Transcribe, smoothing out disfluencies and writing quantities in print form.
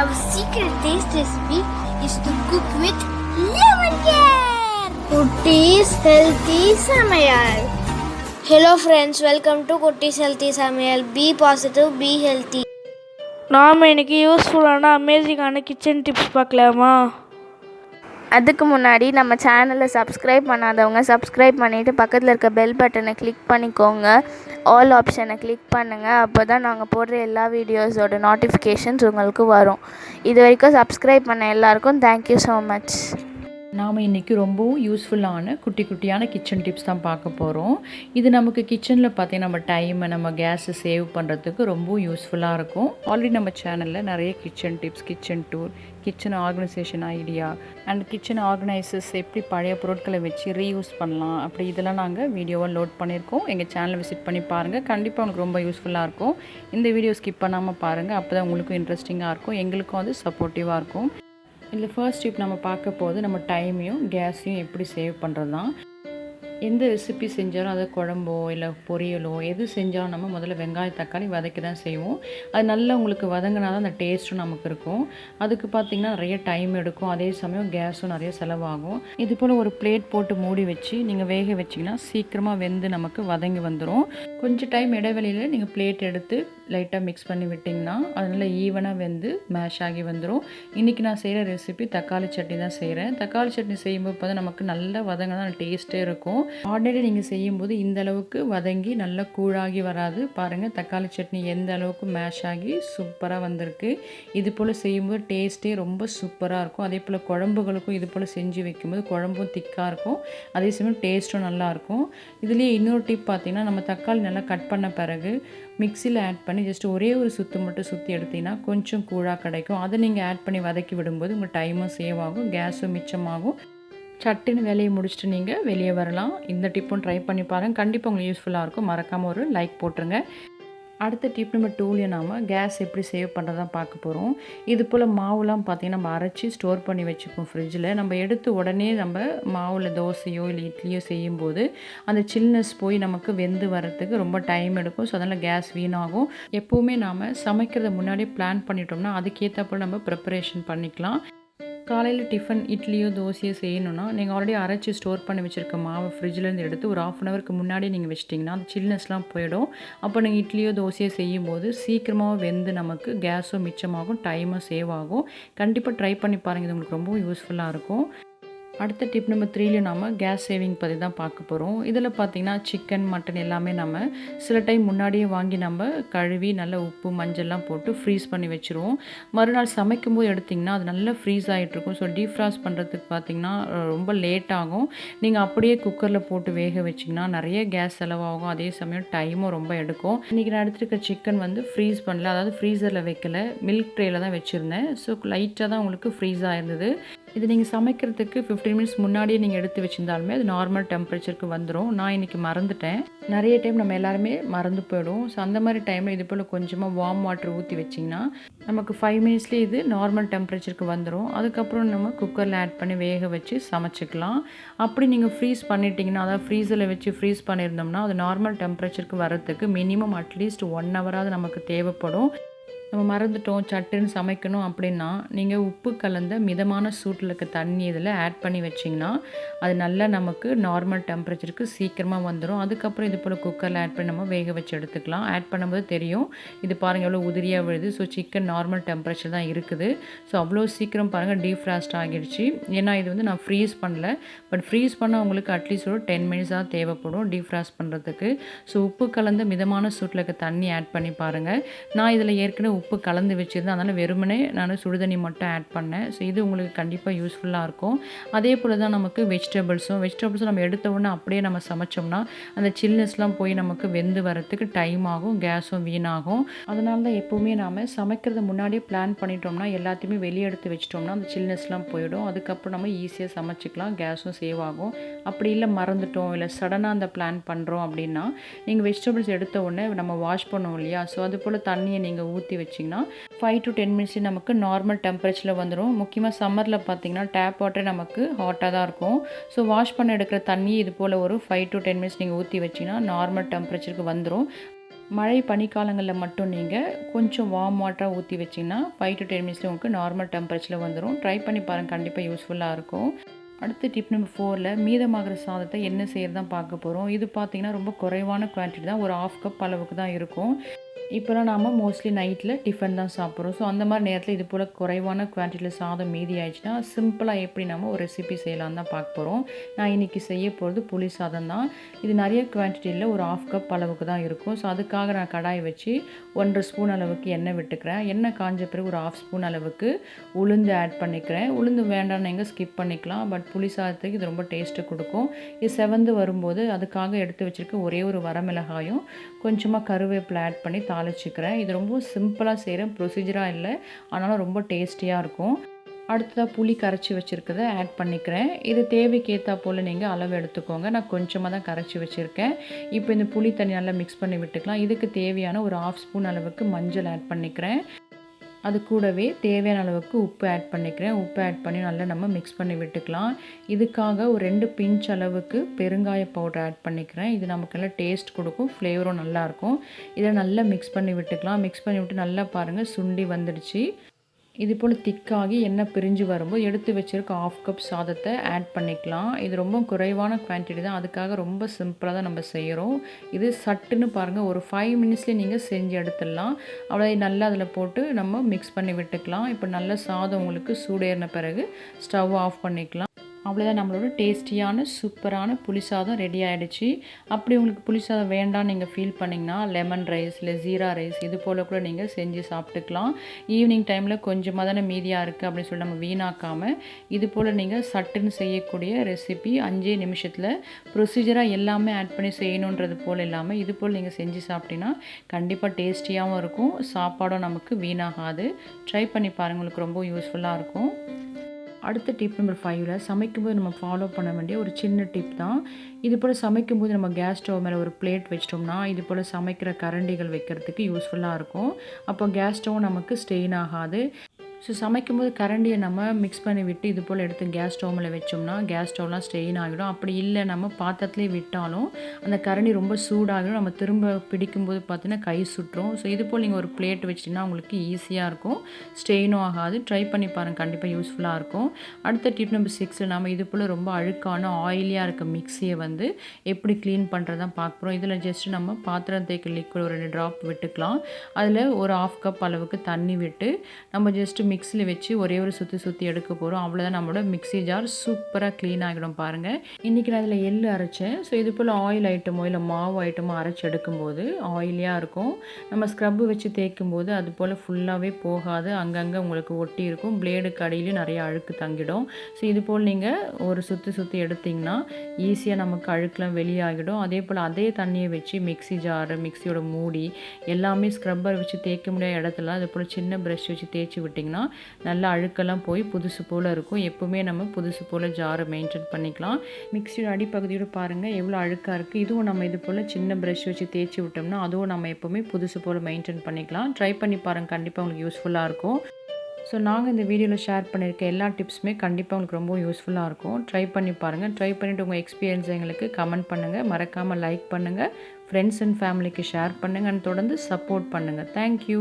Our secret taste recipe is to cook with lemon care. Kutties Healthy Samayal. Hello friends, welcome to Kutties Healthy Samayal. Be positive, be healthy. நாம் இன்றைக்கி யூஸ்ஃபுல்லான அமேசிங்கான kitchen tips பார்க்கலாமா? அதுக்கு முன்னாடி நம்ம சேனலை சப்ஸ்கிரைப் பண்ணாதவங்க சப்ஸ்கிரைப் பண்ணிவிட்டு பக்கத்தில் இருக்க பெல் பட்டனை கிளிக் பண்ணிக்கோங்க. ஆல் ஆப்ஷனை கிளிக் பண்ணுங்கள். அப்போ தான் நாங்கள் போடுற எல்லா வீடியோஸோட நோட்டிஃபிகேஷன்ஸ் உங்களுக்கு வரும். இது வரைக்கும் சப்ஸ்கிரைப் பண்ண எல்லாருக்கும் தேங்க்யூ ஸோ மச். நாம் இன்றைக்கி ரொம்பவும் யூஸ்ஃபுல்லான குட்டியான கிச்சன் டிப்ஸ் தான் பார்க்க போகிறோம். இது நமக்கு கிச்சனில் பார்த்தீங்கன்னா நம்ம டைமை நம்ம கேஸை சேவ் பண்ணுறதுக்கு ரொம்ப யூஸ்ஃபுல்லாக இருக்கும். ஆல்ரெடி நம்ம சேனலில் நிறைய kitchen tips, kitchen tour, kitchen organisation idea and kitchen organisers எப்படி பழைய பொருட்களை வச்சு ரீயூஸ் பண்ணலாம் அப்படி இதெல்லாம் நாங்கள் வீடியோவாக லோட் பண்ணியிருக்கோம். எங்கள் சேனலை விசிட் பண்ணி பாருங்கள். கண்டிப்பாக உங்களுக்கு ரொம்ப யூஸ்ஃபுல்லாக இருக்கும். இந்த வீடியோ ஸ்கிப் பண்ணாமல் பாருங்கள். அப்போ தான் உங்களுக்கும் இன்ட்ரெஸ்டிங்காக இருக்கும், எங்களுக்கும் அது சப்போர்ட்டிவாக இருக்கும். இதில் ஃபர்ஸ்ட் டிப் நம்ம பார்க்க போது நம்ம டைமையும் கேஸையும் எப்படி சேவ் பண்ணுறது தான். எந்த ரெசிபி செஞ்சாலும் அது குழம்போ இல்லை பொரியலோ எது செஞ்சாலும் நம்ம முதல்ல வெங்காயம் தக்காளி வதக்கி தான் செய்வோம். அது நல்லா உங்களுக்கு வதங்கினா தான் அந்த டேஸ்ட்டும் நமக்கு இருக்கும். அதுக்கு பார்த்திங்கன்னா நிறைய டைம் எடுக்கும், அதே சமயம் கேஸும் நிறைய செலவாகும். இது போல் ஒரு பிளேட் போட்டு மூடி வச்சு நீங்கள் வேக வச்சிங்கன்னா சீக்கிரமாக வெந்து நமக்கு வதங்கி வந்துடும். கொஞ்சம் டைம் இடைவெளியில் நீங்கள் பிளேட் எடுத்து லைட்டாக மிக்ஸ் பண்ணி விட்டிங்கன்னா அது நல்லா ஈவனாக வெந்து மேஷ் ஆகி வந்துடும். இன்றைக்கி நான் செய்கிற ரெசிபி தக்காளி சட்னி தான் செய்கிறேன். தக்காளி சட்னி செய்யும்போது பார்த்தா நமக்கு நல்லா வதங்கினா டேஸ்ட்டே இருக்கும். ஆர்டினரி நீங்கள் செய்யும்போது இந்த அளவுக்கு வதங்கி நல்லா கூழாகி வராது. பாருங்கள் தக்காளி சட்னி எந்த அளவுக்கு மேஷ் ஆகி சூப்பராக வந்திருக்கு. இது போல் செய்யும்போது டேஸ்ட்டே ரொம்ப சூப்பராக இருக்கும். அதே போல் குழம்புகளுக்கும் இது போல் செஞ்சு வைக்கும்போது குழம்பும் திக்காக இருக்கும், அதே சமயம் டேஸ்ட்டும் நல்லாயிருக்கும். இதுலேயே இன்னொரு டிப் பார்த்திங்கன்னா நம்ம தக்காளி நல்லா கட் பண்ண பிறகு மிக்சியில் ஆட் பண்ணி ஜஸ்ட் ஒரே ஒரு சுற்று மட்டும் சுற்றி எடுத்திங்கன்னா கொஞ்சம் கூழாக கிடைக்கும். அதை நீங்கள் ஆட் பண்ணி வதக்கி விடும்போது உங்கள் டைமும் சேவ் ஆகும், கேஸும் மிச்சமாகும். சட்டுன்னு வேலையை முடிச்சுட்டு நீங்கள் வெளியே வரலாம். இந்த டிப்பும் ட்ரை பண்ணி பாருங்கள், கண்டிப்பாக உங்களுக்கு யூஸ்ஃபுல்லாக இருக்கும். மறக்காமல் ஒரு லைக் போட்டுருங்க. அடுத்த டிப் நம்பர் 2ல நாம் கேஸ் எப்படி சேவ் பண்ணுறதான் பார்க்க போகிறோம். இது போல் மாவுலாம் பார்த்திங்கன்னா நம்ம அரைச்சி ஸ்டோர் பண்ணி வச்சுப்போம் ஃப்ரிட்ஜில். நம்ம எடுத்து உடனே நம்ம மாவில் தோசையோ இல்லை இட்லியோ செய்யும்போது அந்த சில்னஸ் போய் நமக்கு வெந்து வரத்துக்கு ரொம்ப டைம் எடுக்கும். ஸோ அதனால் கேஸ் வீணாகும். எப்போவுமே நாம் சமைக்கிறத முன்னாடியே பிளான் பண்ணிட்டோம்னா அதுக்கேற்றப்போ நம்ம ப்ரிப்பரேஷன் பண்ணிக்கலாம். காலையில் டிஃபன் இட்லியோ தோசையோ செய்யணுன்னா நீங்கள் ஆல்ரெடி அரைச்சி ஸ்டோர் பண்ணி வச்சுருக்க மாவை ஃப்ரிட்ஜிலேருந்து எடுத்து ஒரு 1/2 ஹவருக்கு முன்னாடி நீங்கள் வச்சிட்டிங்கன்னா அந்த சில்னஸ்லாம் போயிடும். அப்போ நீங்கள் இட்லியோ தோசையோ செய்யும்போது சீக்கிரமாக வெந்து நமக்கு கேஸும் மிச்சமாகும், டைமும் சேவ் ஆகும். கண்டிப்பாக ட்ரை பண்ணி பாருங்கள், இது உங்களுக்கு ரொம்ப யூஸ்ஃபுல்லாக இருக்கும். அடுத்த டிப் நம்பர் 3ல நம்ம கேஸ் சேவிங் பற்றி தான் பார்க்க போகிறோம். இதில் பார்த்திங்கன்னா சிக்கன் மட்டன் எல்லாமே நம்ம சில டைம் முன்னாடியே வாங்கி நம்ம கழுவி நல்ல உப்பு மஞ்சள்லாம் போட்டு ஃப்ரீஸ் பண்ணி வச்சுருவோம். மறுநாள் சமைக்கும் போது எடுத்திங்கன்னா அது நல்லா ஃப்ரீஸ் ஆகிட்ருக்கும். ஸோ டீஃப்ராஸ்ட் பண்ணுறதுக்கு பார்த்திங்கன்னா ரொம்ப லேட் ஆகும். நீங்கள் அப்படியே குக்கரில் போட்டு வேக வச்சிங்கன்னா நிறைய கேஸ் செலவாகும், அதே சமயம் டைமும் ரொம்ப எடுக்கும். இன்றைக்கி நான் எடுத்துருக்க சிக்கன் வந்து ஃப்ரீஸ் பண்ணல, அதாவது ஃப்ரீசரில் வைக்கல, மில்க் ட்ரேயில் தான் வச்சுருந்தேன். ஸோ லைட்டாக தான் உங்களுக்கு ஃப்ரீஸ் ஆகிருந்தது. இது நீங்கள் சமைக்கிறதுக்கு 15 மினிட்ஸ் முன்னாடியே நீங்கள் எடுத்து வச்சுருந்தாலுமே அது நார்மல் டெம்பரேச்சருக்கு வந்துடும். நான் இன்றைக்கி மறந்துட்டேன். நிறைய டைம் நம்ம எல்லாருமே மறந்து போயிடும். ஸோ அந்த மாதிரி டைமில் இது போல் கொஞ்சமாக வார்ம் வாட்டர் ஊற்றி வச்சிங்கன்னா நமக்கு 5 மினிட்ஸ்லேயே இது நார்மல் டெம்பரேச்சருக்கு வந்துடும். அதுக்கப்புறம் நம்ம குக்கரில் ஆட் பண்ணி வேக வச்சு சமைச்சிக்கலாம். அப்படி நீங்கள் ஃப்ரீஸ் பண்ணிட்டீங்கன்னா, அதாவது ஃப்ரீசரில் வச்சு ஃப்ரீஸ் பண்ணியிருந்தோம்னா அது நார்மல் டெம்பரேச்சருக்கு வரத்துக்கு மினிமம் அட்லீஸ்ட் 1 ஹவராவது நமக்கு தேவைப்படும். நம்ம மறந்துட்டோம் சட்டுன்னு சமைக்கணும் அப்படின்னா நீங்கள் உப்பு கலந்த மிதமான சூட்டில் இருக்க தண்ணி இதில் ஆட் பண்ணி வச்சிங்கன்னா அது நல்லா நமக்கு நார்மல் டெம்பரேச்சருக்கு சீக்கிரமாக வந்துடும். அதுக்கப்புறம் இது போல் குக்கரில் ஆட் பண்ணி நம்ம வேக வச்சு எடுத்துக்கலாம். ஆட் பண்ணும்போது தெரியும், இது பாருங்கள் எவ்வளோ உதிரியாக விழுது. ஸோ சிக்கன் நார்மல் டெம்பரேச்சர் தான் இருக்குது. ஸோ அவ்வளோ சீக்கிரம் பாருங்கள் டீஃப்ராஸ்ட் ஆகிடுச்சு. ஏன்னா இது வந்து நான் ஃப்ரீஸ் பண்ணல, பட் ஃப்ரீஸ் பண்ணால் உங்களுக்கு அட்லீஸ்ட் ஒரு 10 மினிட்ஸ் தான் தேவைப்படும் டீஃப்ராஸ்ட் பண்ணுறதுக்கு. ஸோ உப்பு கலந்த மிதமான சூட்டில் இருக்க தண்ணி ஆட் பண்ணி பாருங்கள். நான் இதில் ஏற்கனவே உப்பு கலந்து வச்சுருந்தேன், அதனால் வெறுமனே நான் சுடுதண்ணி மட்டும் ஆட் பண்ணேன். ஸோ இது உங்களுக்கு கண்டிப்பாக யூஸ்ஃபுல்லாக இருக்கும். அதே போல் தான் நமக்கு வெஜிடபிள்ஸும் நம்ம எடுத்த உடனே அப்படியே நம்ம சமைச்சோம்னா அந்த சில்னஸ்லாம் போய் நமக்கு வெந்து வரத்துக்கு டைம் ஆகும், கேஸும் வீணாகும். அதனால தான் எப்போவுமே நாம் சமைக்கிறத முன்னாடியே பிளான் பண்ணிட்டோம்னா எல்லாத்தையுமே வெளியே எடுத்து வச்சிட்டோம்னா அந்த சில்னஸ்லாம் போயிடும். அதுக்கப்புறம் நம்ம ஈஸியாக சமைச்சிக்கலாம், கேஸும் சேவ் ஆகும். அப்படி இல்லை மறந்துட்டோம் இல்லை சடனாக அந்த பிளான் பண்ணுறோம் அப்படின்னா நீங்கள் வெஜிடபிள்ஸ் எடுத்த உடனே நம்ம வாஷ் பண்ணுவோம் இல்லையா, ஸோ அது போல் தண்ணியை நீங்கள் ஊற்றி வச்சிங்கன்னா 5 to 10 மினிட்ஸ் நமக்கு நார்மல் டெம்பரேச்சரில் வந்துடும். முக்கியமாக சம்மரில் பார்த்திங்கன்னா டேப் வாட்டரே நமக்கு ஹாட்டாக தான் இருக்கும். ஸோ வாஷ் பண்ண எடுக்கிற தண்ணி இது போல் ஒரு 5 to 10 மினிட்ஸ் நீங்கள் ஊற்றி வச்சிங்கன்னா நார்மல் டெம்பரேச்சருக்கு வந்துடும். மழை பனிக்காலங்களில் மட்டும் நீங்கள் கொஞ்சம் வார்ம் வாட்டராக ஊற்றி வச்சிங்கன்னா 5 to 10 மினிட்ஸில் உங்களுக்கு நார்மல் டெம்பரேச்சரில் வந்துடும். ட்ரை பண்ணி பாருங்கள், கண்டிப்பாக யூஸ்ஃபுல்லாக இருக்கும். அடுத்து டிப் நம்பர் 4ல் மீதமாகிற சாதத்தை என்ன செய்கிறது தான் பார்க்க போகிறோம். இது பார்த்திங்கன்னா ரொம்ப குறைவான குவான்டிட்டி தான், ஒரு 1/2 கப் அளவுக்கு தான் இருக்கும். இப்போலாம் நாம் மோஸ்ட்லி நைட்டில் டிஃபன் தான் சாப்பிட்றோம். ஸோ அந்த மாதிரி நேரத்தில் இது போல் குறைவான குவான்டிட்டியில் சாதம் மீதி ஆயிடுச்சுன்னா சிம்பிளாக எப்படி நம்ம ஒரு ரெசிபி செய்யலான்னு தான் பார்க்க போகிறோம். நான் இன்றைக்கி செய்ய போகிறது புளி சாதம் தான். இது நிறைய குவான்டிட்டியில் ஒரு 1/2 கப் அளவுக்கு தான் இருக்கும். ஸோ அதுக்காக நான் கடாய் வச்சு 1.5 ஸ்பூன் அளவுக்கு எண்ணெய் விட்டுக்கிறேன். எண்ணெய் காஞ்ச பிறகு ஒரு 1/2 ஸ்பூன் அளவுக்கு உளுந்து ஆட் பண்ணிக்கிறேன். உளுந்து வேண்டாம்னு எங்கே ஸ்கிப் பண்ணிக்கலாம், பட் புளி சாதத்துக்கு இது ரொம்ப டேஸ்ட்டு கொடுக்கும். இது செவந்து வரும்போது அதுக்காக எடுத்து வச்சுருக்க ஒரே ஒரு வரமிளகாயும் கொஞ்சமாக கருவேப்பிலை ஆட் பண்ணி தாளிச்சிக்கிறேன். இது ரொம்ப சிம்பிளாக செய்கிற ப்ரொசீஜராக இல்லை, ஆனாலும் ரொம்ப டேஸ்டியாக இருக்கும். அடுத்ததாக புளி கரைச்சி வச்சுருக்கதை ஆட் பண்ணிக்கிறேன். இது தேவைக்கு ஏற்றா போல் நீங்கள் அளவு எடுத்துக்கோங்க. நான் கொஞ்சமாக தான் கரைச்சி வச்சுருக்கேன். இப்போ இந்த புளி தண்ணி நல்லா மிக்ஸ் பண்ணி விட்டுக்கலாம். இதுக்கு தேவையான ஒரு 1/2 ஸ்பூன் அளவுக்கு மஞ்சள் ஆட் பண்ணிக்கிறேன். அது கூடவே தேவையான அளவுக்கு உப்பு ஆட் பண்ணிக்கிறேன். உப்பு ஆட் பண்ணி நல்லா நம்ம மிக்ஸ் பண்ணி விட்டுக்கலாம். இதுக்காக ஒரு 2 பிஞ்ச் அளவுக்கு பெருங்காய பவுடர் ஆட் பண்ணிக்கிறேன். இது நமக்கு நல்லா டேஸ்ட் கொடுக்கும், ஃப்ளேவரும் நல்லாயிருக்கும். இதை நல்லா மிக்ஸ் பண்ணி விட்டுக்கலாம். மிக்ஸ் பண்ணி விட்டு நல்லா பாருங்கள் சுண்டி வந்துடுச்சு. இது போல் திக்காகி எண்ணெய் பிரிஞ்சு வரும்போது எடுத்து வச்சுருக்க 1/2 கப் சாதத்தை ஆட் பண்ணிக்கலாம். இது ரொம்ப குறைவான குவான்டிட்டி தான், அதுக்காக ரொம்ப சிம்பிளாக தான் நம்ம செய்கிறோம். இது சட்டுன்னு பாருங்கள், ஒரு 5 மினிட்ஸ்லேயே நீங்கள் செஞ்சு எடுத்துடலாம். அவ்வளோ நல்லா அதில் போட்டு நம்ம மிக்ஸ் பண்ணி விட்டுக்கலாம். இப்போ நல்ல சாதம் உங்களுக்கு சூடேறின பிறகு ஸ்டவ் ஆஃப் பண்ணிக்கலாம். அவ்வளோதான், நம்மளோட டேஸ்டியான சூப்பரான புளி சாதம் ரெடி ஆகிடுச்சு. அப்படி உங்களுக்கு புளி சாதம் வேண்டாம்னு நீங்கள் ஃபீல் பண்ணிங்கன்னா லெமன் ரைஸ் இல்லை ஜீரா ரைஸ் இது போல் கூட நீங்கள் செஞ்சு சாப்பிட்டுக்கலாம். ஈவினிங் டைமில் கொஞ்சமாக தானே மீதியாக இருக்குது அப்படின்னு சொல்லி நம்ம வீணாக்காமல் இது போல் நீங்கள் சட்டுன்னு செய்யக்கூடிய ரெசிபி 5 நிமிஷத்தில் ப்ரொசீஜராக எல்லாமே ஆட் பண்ணி செய்யணுன்றது போல் இல்லாமல் இது போல் நீங்கள் செஞ்சு சாப்பிட்டீங்கன்னா கண்டிப்பாக டேஸ்டியாகவும் இருக்கும், சாப்பாடும் நமக்கு வீணாகாது. ட்ரை பண்ணி பாருங்கள், உங்களுக்கு ரொம்ப யூஸ்ஃபுல்லாக இருக்கும். அடுத்த டிப் நம்பர் 5ல் சமைக்கும்போது நம்ம ஃபாலோ பண்ண வேண்டிய ஒரு சின்ன டிப் தான். இது போல் சமைக்கும்போது நம்ம கேஸ் ஸ்டவ் மேலே ஒரு பிளேட் வச்சிட்டோம்னா இது போல் சமைக்கிற கரண்டிகள் வைக்கிறதுக்கு யூஸ்ஃபுல்லாக இருக்கும். அப்போ கேஸ் ஸ்டவும் நமக்கு ஸ்டெயின் ஆகாது. ஸோ சமைக்கும்போது கரண்டியை நம்ம மிக்ஸ் பண்ணி விட்டு இது போல் எடுத்து கேஸ் ஸ்டவ் மேலே வச்சோம்னா கேஸ் ஸ்டவ்லாம் ஸ்டெயின் ஆகிடும். அப்படி இல்லை நம்ம பாத்திரத்துலேயே விட்டாலும் அந்த கரண்டி ரொம்ப சூடாகிடும், நம்ம திரும்ப பிடிக்கும்போது பார்த்தீங்கன்னா கை சுட்டுரும். ஸோ இது போல் நீங்கள் ஒரு பிளேட் வச்சிட்டிங்கன்னா உங்களுக்கு ஈஸியாக இருக்கும், ஸ்டெயினும் ஆகாது. ட்ரை பண்ணி பாருங்கள், கண்டிப்பாக யூஸ்ஃபுல்லாக இருக்கும். அடுத்த டிப் நம்பர் 6ல் நம்ம இது போல் ரொம்ப அழுக்கான ஆயிலியாக இருக்க மிக்ஸியை எப்படி க்ளீன் பண்ணுறதான் பார்க்க போகிறோம். இதில் ஜஸ்ட் நம்ம பாத்திரம் தேய்க்க லிக்விட் ஒரு 2 ட்ராப் விட்டுக்கலாம். அதில் ஒரு 1/2 கப் அளவுக்கு தண்ணி விட்டு நம்ம ஜஸ்ட்டு மிக்ஸியில் வச்சு ஒரே ஒரு சுற்றி எடுக்க போகிறோம். அவ்வளோதான், நம்மளோட மிக்ஸி ஜார் சூப்பராக க்ளீன் ஆகிடும் பாருங்கள். இன்றைக்கி நான் அதில் எள்ளு அரைச்சேன். ஸோ இது போல் ஆயில் ஐட்டமோ இல்லை மாவு ஐட்டமோ அரைச்சி எடுக்கும்போது ஆயிலியாக இருக்கும். நம்ம ஸ்க்ரப்பு வச்சு தேய்க்கும் போது அது போல் ஃபுல்லாகவே போகாது, அங்கங்கே உங்களுக்கு ஒட்டி இருக்கும். பிளேடுக்கு அடியிலையும் நிறைய அழுக்கு தங்கிடும். ஸோ இது போல் நீங்கள் ஒரு சுற்றி எடுத்திங்கன்னா ஈஸியாக நமக்கு அழுக்கெலாம் வெளியாகிடும். அதே போல் அதே தண்ணியை வச்சு மிக்ஸி ஜாரு, மிக்ஸியோட மூடி எல்லாமே ஸ்க்ரப்பர் வச்சு தேய்க்க முடியாத இடத்துல அது போல் சின்ன ப்ரஷ் வச்சு தேய்ச்சி விட்டிங்கன்னா நல்லா அழுக்கெல்லாம் போய் புதுசு போல் இருக்கும். எப்போவுமே நம்ம புதுசு போல் ஜாரை மெயின்டைன் பண்ணிக்கலாம். மிக்ஸியோட அடிப்பகுதியோட பாருங்கள் எவ்வளோ அழுக்காக இருக்குது. இதுவும் நம்ம இது போல் சின்ன ப்ரஷ் வச்சு தேய்ச்சி விட்டோம்னா அதுவும் நம்ம எப்போவுமே புதுசு போல் மெயின்டைன் பண்ணிக்கலாம். ட்ரை பண்ணி பாருங்கள், கண்டிப்பாக உங்களுக்கு யூஸ்ஃபுல்லாக இருக்கும். ஸோ நாங்கள் இந்த வீடியோவில் ஷேர் பண்ணியிருக்க எல்லா டிப்ஸுமே கண்டிப்பாக உங்களுக்கு ரொம்ப யூஸ்ஃபுல்லாக இருக்கும். ட்ரை பண்ணி பாருங்கள். ட்ரை பண்ணிவிட்டு உங்கள் எக்ஸ்பீரியன்ஸ் எங்களுக்கு கமெண்ட் பண்ணுங்கள். மறக்காமல் லைக் பண்ணுங்கள், ஃப்ரெண்ட்ஸ் அண்ட் ஃபேமிலிக்கு ஷேர் பண்ணுங்கள், தொடர்ந்து சப்போர்ட் பண்ணுங்கள். தேங்க்யூ.